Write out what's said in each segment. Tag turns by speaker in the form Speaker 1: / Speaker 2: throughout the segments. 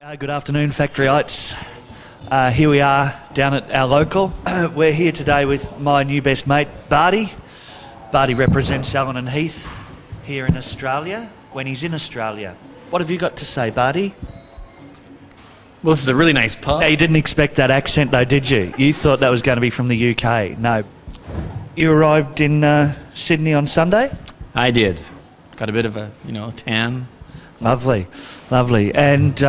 Speaker 1: Good afternoon, Factoryites. Here we are down at our local. We're here today with my new best mate, Bardy. Bardy represents Allen Heath here in Australia when he's in Australia. What have you got to say, Bardy?
Speaker 2: Well, this is a really nice pub.
Speaker 1: Now, you didn't expect that accent though, did you? You thought that was going to be from the UK. No. You arrived in Sydney on Sunday?
Speaker 2: I did. Got a bit of a, tan.
Speaker 1: Lovely, lovely. And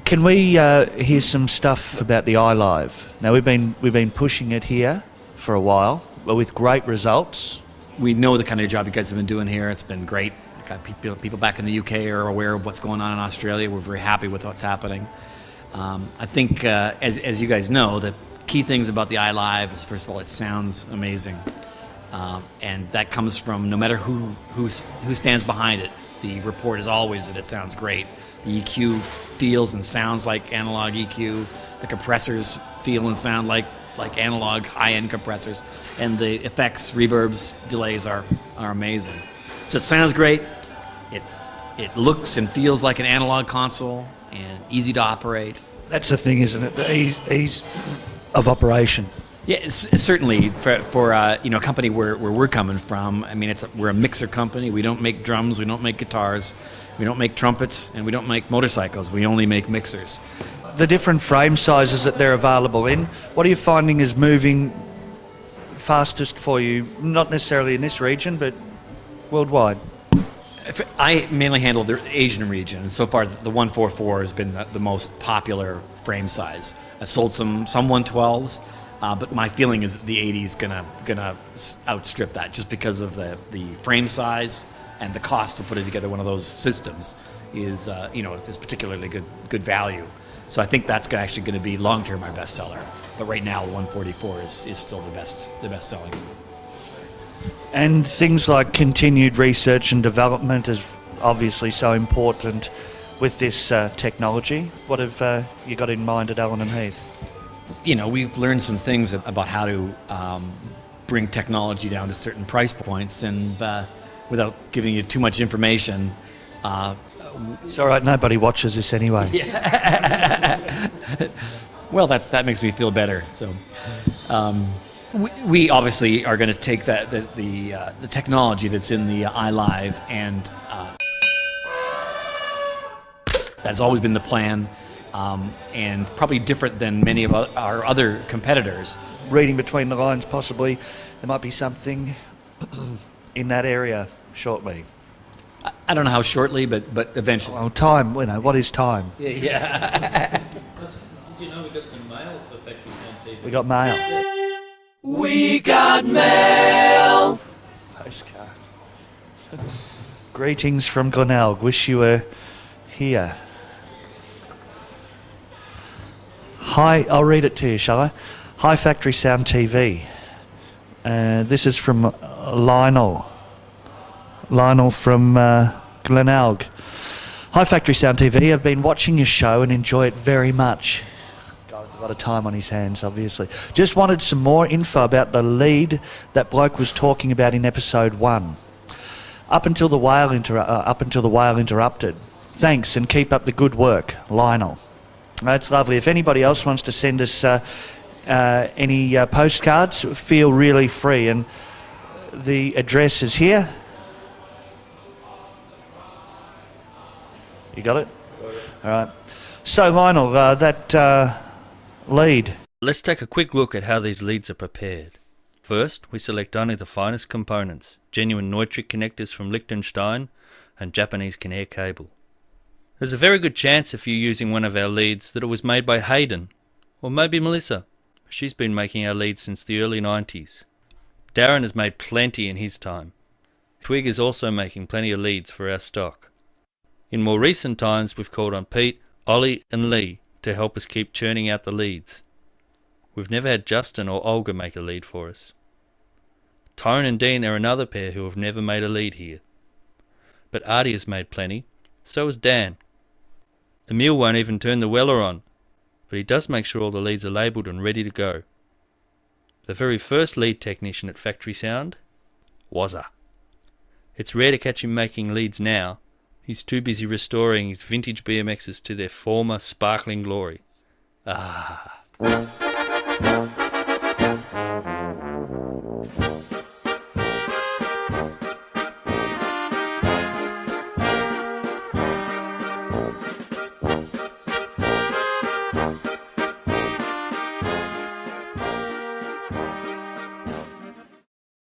Speaker 1: can we hear some stuff about the iLive? Now, we've been pushing it here for a while, but with great results.
Speaker 2: We know the kind of job you guys have been doing here. It's been great. Got people back in the UK are aware of what's going on in Australia. We're very happy with what's happening. I think, as you guys know, the key things about the iLive is, first of all, it sounds amazing. And that comes from no matter who stands behind it. The report is always that it sounds great. The EQ feels and sounds like analog EQ. The compressors feel and sound like analog high-end compressors. And the effects, reverbs, delays are amazing. So it sounds great. It looks and feels like an analog console and easy to operate.
Speaker 1: That's the thing, isn't it? The ease of operation.
Speaker 2: Yeah, it's certainly for a company where we're coming from. I mean, we're a mixer company. We don't make drums, we don't make guitars, we don't make trumpets, and we don't make motorcycles. We only make mixers.
Speaker 1: The different frame sizes that they're available in, what are you finding is moving fastest for you? Not necessarily in this region, but worldwide.
Speaker 2: I mainly handle the Asian region, and so far the 144 has been the most popular frame size. I've sold some 112s. But my feeling is that the 80 is gonna outstrip that, just because of the frame size and the cost of putting together one of those systems is particularly good value. So I think that's actually going to be long term our best seller. But right now, the 144 is still the best selling.
Speaker 1: And things like continued research and development is obviously so important with this technology. What have you got in mind at Allen Heath?
Speaker 2: We've learned some things about how to bring technology down to certain price points, and without giving you too much information.
Speaker 1: It's all right, nobody watches this anyway.
Speaker 2: Yeah. Well, that makes me feel better. So, we obviously are going to take the technology that's in the iLive, and that's always been the plan. And probably different than many of our other competitors.
Speaker 1: Reading between the lines, possibly there might be something in that area shortly.
Speaker 2: I don't know how shortly, but eventually.
Speaker 1: Well, time, what is time?
Speaker 2: Yeah.
Speaker 3: Did you know we got some mail for Factory Sound TV?
Speaker 1: We got mail.
Speaker 4: We got mail.
Speaker 1: Postcard. Greetings from Glenelg. Wish you were here. Hi, I'll read it to you, shall I? Hi, Factory Sound TV. This is from Lionel. Lionel from Glenelg. Hi, Factory Sound TV. I've been watching your show and enjoy it very much. Guy with a lot of time on his hands, obviously. Just wanted some more info about the lead that bloke was talking about in episode 1. Up until the whale interrupted. Thanks, and keep up the good work, Lionel. That's lovely. If anybody else wants to send us any postcards, feel really free. And the address is here. You got it? All right. So, Lionel, that lead.
Speaker 3: Let's take a quick look at how these leads are prepared. First, we select only the finest components, genuine Neutrik connectors from Liechtenstein and Japanese Kinnair cable. There's a very good chance if you're using one of our leads that it was made by Hayden, or maybe Melissa. She's been making our leads since the early 90s. Darren has made plenty in his time. Twig is also making plenty of leads for our stock. In more recent times, we've called on Pete, Ollie and Lee to help us keep churning out the leads. We've never had Justin or Olga make a lead for us. Tone and Dean are another pair who have never made a lead here. But Artie has made plenty, so has Dan. Emil won't even turn the weller on, but he does make sure all the leads are labelled and ready to go. The very first lead technician at Factory Sound, Wazza. It's rare to catch him making leads now, He's too busy restoring his vintage BMXs to their former sparkling glory. Ah.